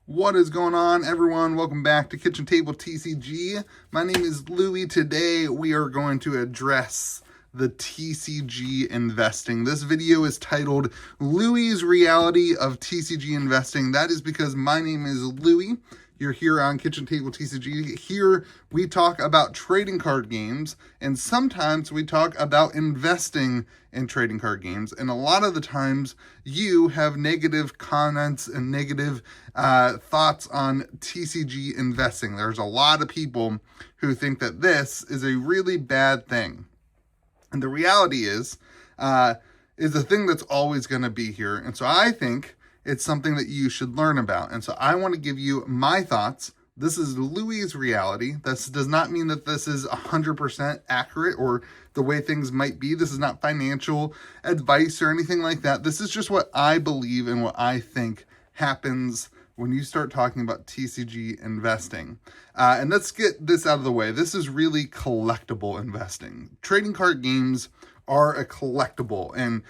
What is going on, everyone? Welcome back to Kitchen Table TCG. My name is Louie. Today we are going to address the TCG investing. This video is titled Louie's Reality of TCG Investing. That is because my name is Louie. You're here on Kitchen Table TCG. Here we talk about trading card games, and sometimes we talk about investing in trading card games. And a lot of the times you have negative comments and negative thoughts on TCG investing. There's a lot of people who think that this is a really bad thing. And the reality is a thing that's always going to be here. And so I think it's something that you should learn about. And so I want to give you my thoughts. This is Louie's reality. This does not mean that this is 100% accurate or the way things might be. This is not financial advice or anything like that. This is just what I believe and what I think happens when you start talking about TCG investing. And let's get this out of the way. This is really collectible investing. Trading card games are a collectible, and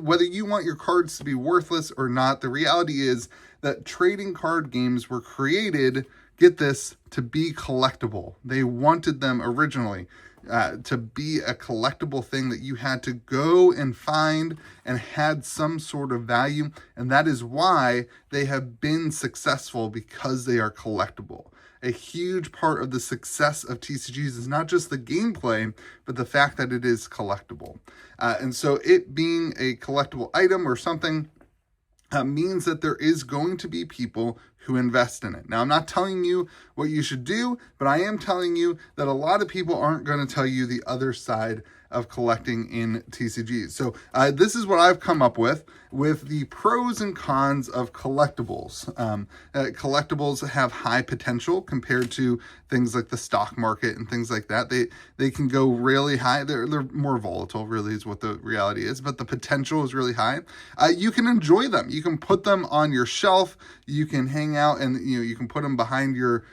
whether you want your cards to be worthless or not, the reality is that trading card games were created, get this, to be collectible. They wanted them originally to be a collectible thing that you had to go and find and had some sort of value, and that is why they have been successful, because they are collectible. A huge part of the success of TCGs is not just the gameplay, but the fact that it is collectible. And so it being a collectible item or something means that there is going to be people who invest in it. Now, I'm not telling you what you should do, but I am telling you that a lot of people aren't going to tell you the other side of collecting in TCGs. So this is what I've come up with the pros and cons of collectibles. Collectibles have high potential compared to things like the stock market and things like that. They can go really high. They're more volatile, really, is what the reality is, but the potential is really high. You can enjoy them. You can put them on your shelf. You can hang out and you can put them behind your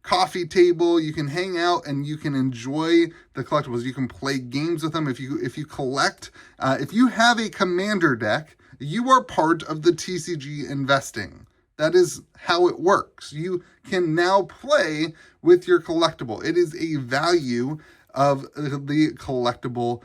coffee table. You can hang out and you can enjoy the collectibles. You can play games with them. If you collect, if you have a commander deck, you are part of the TCG investing. That is how it works. You can now play with your collectible. It is a value of the collectible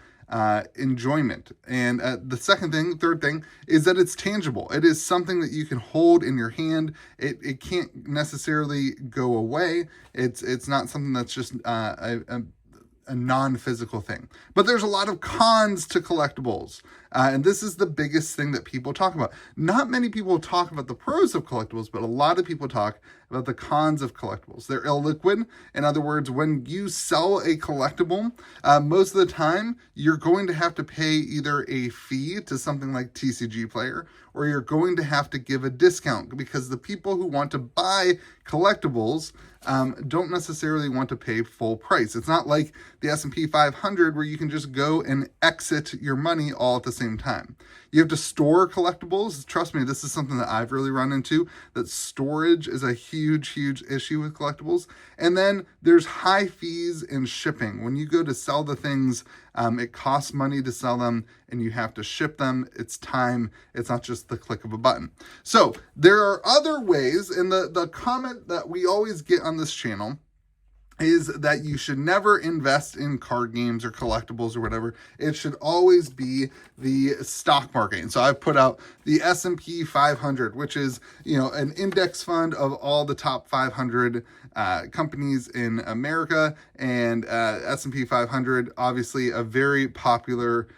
enjoyment. And third thing is that it's tangible. It is something that you can hold in your hand. It can't necessarily go away. It's not something that's just a non-physical thing. But there's a lot of cons to collectibles. And this is the biggest thing that people talk about. Not many people talk about the pros of collectibles, but a lot of people talk about the cons of collectibles. They're illiquid. In other words, when you sell a collectible, most of the time, you're going to have to pay either a fee to something like TCG Player, or you're going to have to give a discount, because the people who want to buy collectibles don't necessarily want to pay full price. It's not like the S&P 500 where you can just go and exit your money all at the same time. You have to store collectibles. Trust me, this is something that I've really run into, that storage is a huge issue with collectibles. And then there's high fees in shipping. When you go to sell the things, it costs money to sell them, and you have to ship them. It's time. It's not just the click of a button. So there are other ways, and the comment that we always get on this channel is that you should never invest in card games or collectibles or whatever. It should always be the stock market. And so I've put out the S&P 500, which is, an index fund of all the top 500 companies in America. And S&P 500, obviously a very popular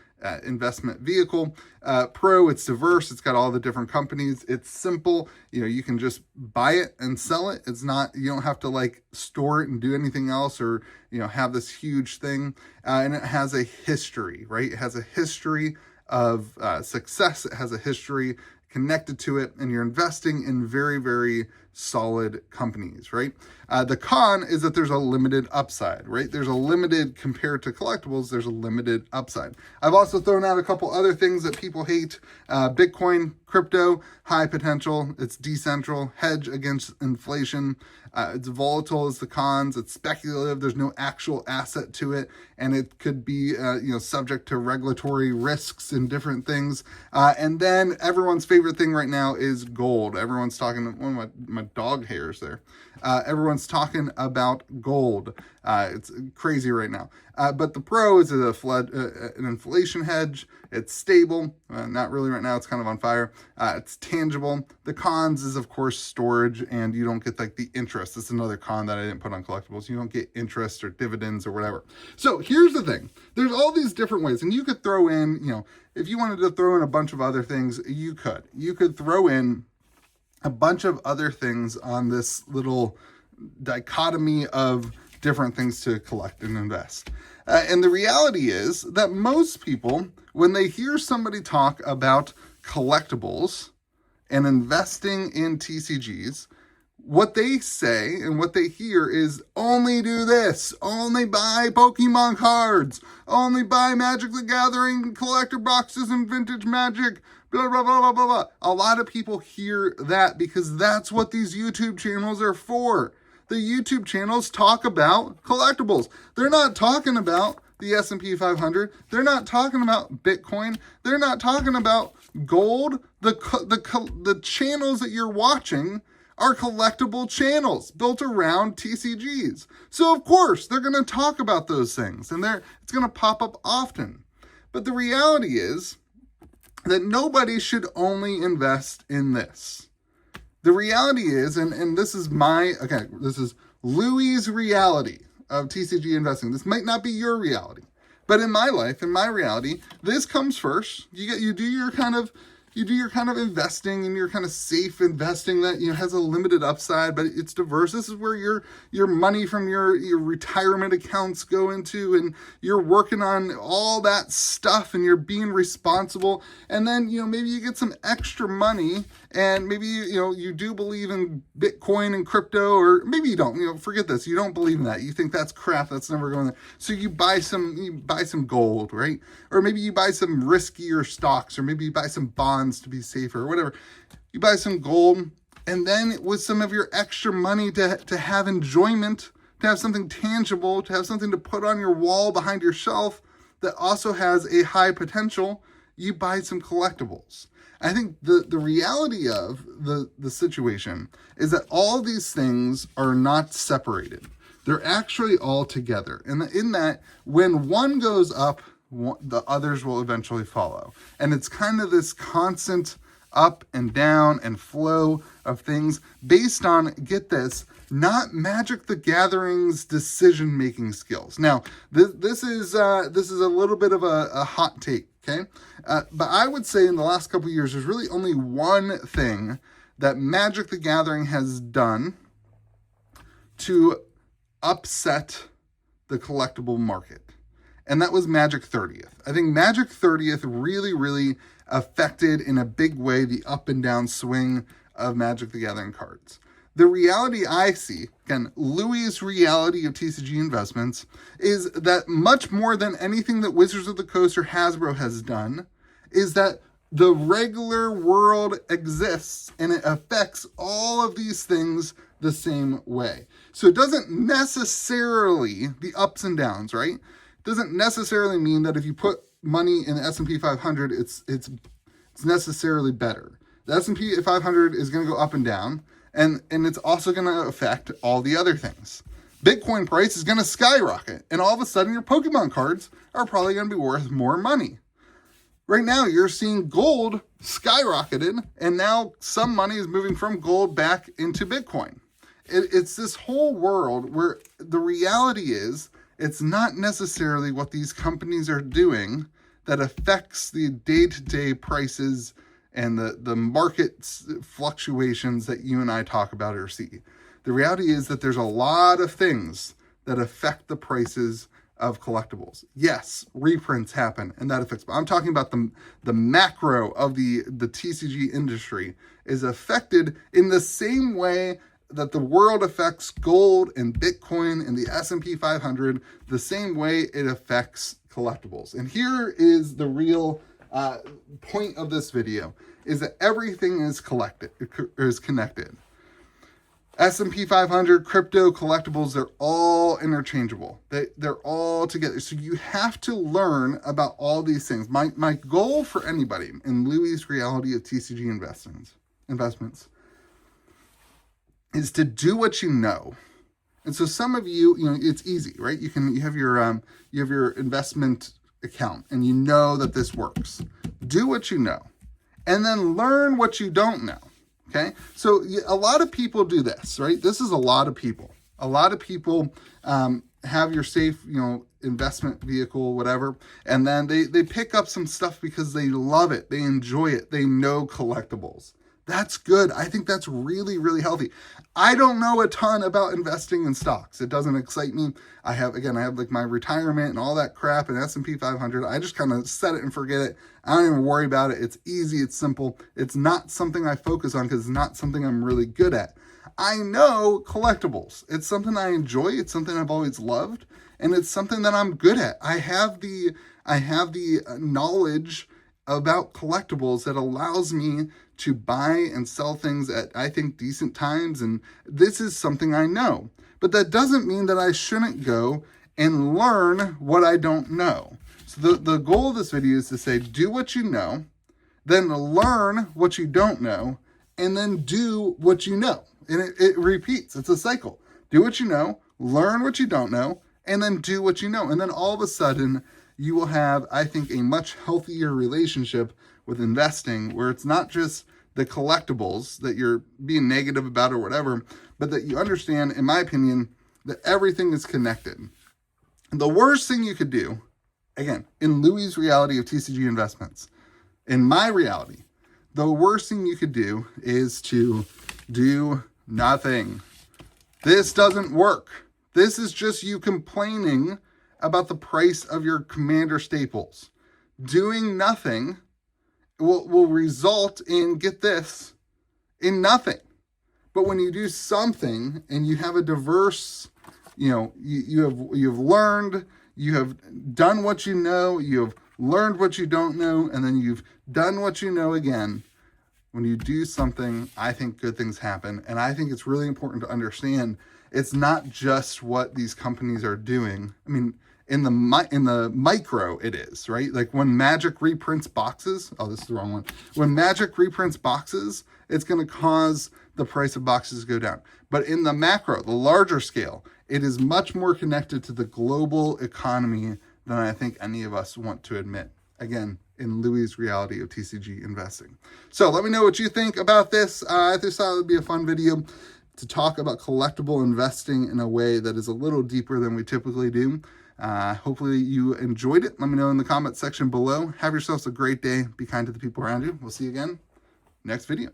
investment vehicle. It's diverse. It's got all the different companies. It's simple. You can just buy it and sell it. It's not, you don't have to store it and do anything else, or, have this huge thing. And it has a history, right? It has a history of success. It has a history connected to it, and you're investing in very, very solid companies, right? The con is that there's a limited upside, right? There's a limited, compared to collectibles, there's a limited upside. I've also thrown out a couple other things that people hate. Bitcoin, crypto, high potential. It's decentral, hedge against inflation. It's volatile is the cons. It's speculative. There's no actual asset to it. And it could be, subject to regulatory risks and different things. And then everyone's favorite thing right now is gold. Everyone's talking, one of my dog hairs there. Everyone's talking about gold. It's crazy right now. But the pro is an inflation hedge. It's stable. Not really right now. It's kind of on fire. It's tangible. The cons is, of course, storage, and you don't get like the interest. It's another con that I didn't put on collectibles. You don't get interest or dividends or whatever. So here's the thing. There's all these different ways, and you could throw in, if you wanted to throw in a bunch of other things, you could. You could throw in a bunch of other things on this little dichotomy of different things to collect and invest. And the reality is that most people, when they hear somebody talk about collectibles and investing in TCGs, what they say and what they hear is only do this, only buy Pokemon cards, only buy Magic the Gathering collector boxes and vintage Magic, blah, blah, blah, blah, blah, blah. A lot of people hear that because that's what these YouTube channels are for. The YouTube channels talk about collectibles. They're not talking about the S&P 500. They're not talking about Bitcoin. They're not talking about gold. The channels that you're watching are collectible channels built around TCGs. So of course, they're going to talk about those things, and it's going to pop up often. But the reality is that nobody should only invest in this. The reality is, and this is this is Louie's reality of TCG investing. This might not be your reality, but in my life, in my reality, this comes first. You do your kind of investing, and your kind of safe investing that has a limited upside, but it's diverse. This is where your money from your retirement accounts go into, and you're working on all that stuff, and you're being responsible. And then maybe you get some extra money, and maybe you do believe in Bitcoin and crypto, or maybe you don't. Forget this. You don't believe in that. You think that's crap. That's never going there. So you buy some gold, right? Or maybe you buy some riskier stocks, or maybe you buy some bonds to be safer, or whatever. You buy some gold, and then with some of your extra money to have enjoyment, to have something tangible, to have something to put on your wall behind your shelf that also has a high potential, you buy some collectibles. I think the reality of the situation is that all these things are not separated. They're actually all together. And in that, when one goes up, the others will eventually follow. And it's kind of this constant up and down and flow of things based on, get this, not Magic the Gathering's decision-making skills. Now, this is a little bit of a hot take, okay? But I would say in the last couple of years, there's really only one thing that Magic the Gathering has done to upset the collectible market. And that was Magic 30th. I think Magic 30th really, really affected in a big way the up and down swing of Magic the Gathering cards. The reality I see, again, Louie's reality of TCG investments, is that much more than anything that Wizards of the Coast or Hasbro has done, is that the regular world exists and it affects all of these things the same way. So it doesn't necessarily, the ups and downs, right? Doesn't necessarily mean that if you put money in the S&P 500, it's necessarily better. The S&P 500 is going to go up and down, and it's also going to affect all the other things. Bitcoin price is going to skyrocket, and all of a sudden your Pokemon cards are probably going to be worth more money. Right now you're seeing gold skyrocketed, and now some money is moving from gold back into Bitcoin. It's this whole world where the reality is, it's not necessarily what these companies are doing that affects the day-to-day prices and the market fluctuations that you and I talk about or see. The reality is that there's a lot of things that affect the prices of collectibles. Yes, reprints happen and that affects, but I'm talking about the macro of the TCG industry is affected in the same way that the world affects gold and Bitcoin and the S&P 500, the same way it affects collectibles. And here is the real point of this video, is that everything is connected. S&P 500, crypto, collectibles, they're all interchangeable. They're all together. So you have to learn about all these things. My goal for anybody in Louie's Reality of TCG investments is to do what you know. And so some of you, it's easy, right? You have your investment account and you know that this works. Do what you know and then learn what you don't know. Okay, so a lot of people do this, right? This is a lot of people. A lot of people have your safe, investment vehicle, whatever, and then they pick up some stuff because they love it, they enjoy it, they know collectibles. That's good. I think that's really, really healthy. I don't know a ton about investing in stocks. It doesn't excite me. I have like my retirement and all that crap and S&P 500. I just kind of set it and forget it. I don't even worry about it. It's easy. It's simple. It's not something I focus on because it's not something I'm really good at. I know collectibles. It's something I enjoy. It's something I've always loved. And it's something that I'm good at. I have the knowledge about collectibles that allows me to buy and sell things at, I think, decent times. And this is something I know. But that doesn't mean that I shouldn't go and learn what I don't know. So the goal of this video is to say, do what you know, then learn what you don't know, and then do what you know. And it repeats. It's a cycle. Do what you know, learn what you don't know, and then do what you know. And then all of a sudden, you will have, I think, a much healthier relationship with investing, where it's not just the collectibles that you're being negative about or whatever, but that you understand, in my opinion, that everything is connected. And the worst thing you could do, again, in Louie's Reality of TCG Investments, in my reality, the worst thing you could do is to do nothing. This doesn't work. This is just you complaining about the price of your Commander staples. Doing nothing will result in, get this, in nothing. But when you do something and you have a diverse, you've learned, you have done what you know, you have learned what you don't know, and then you've done what you know again. When you do something, I think good things happen. And I think it's really important to understand it's not just what these companies are doing. I mean, in the micro, it is, right? Like when Magic reprints boxes, oh, this is the wrong one. When Magic reprints boxes, it's going to cause the price of boxes to go down. But in the macro, the larger scale, it is much more connected to the global economy than I think any of us want to admit. Again, in Louie's Reality of TCG Investing. So let me know what you think about this. I just thought it would be a fun video to talk about collectible investing in a way that is a little deeper than we typically do. Hopefully you enjoyed it. Let me know in the comment section below. Have yourselves a great day. Be kind to the people around you. We'll see you again next video.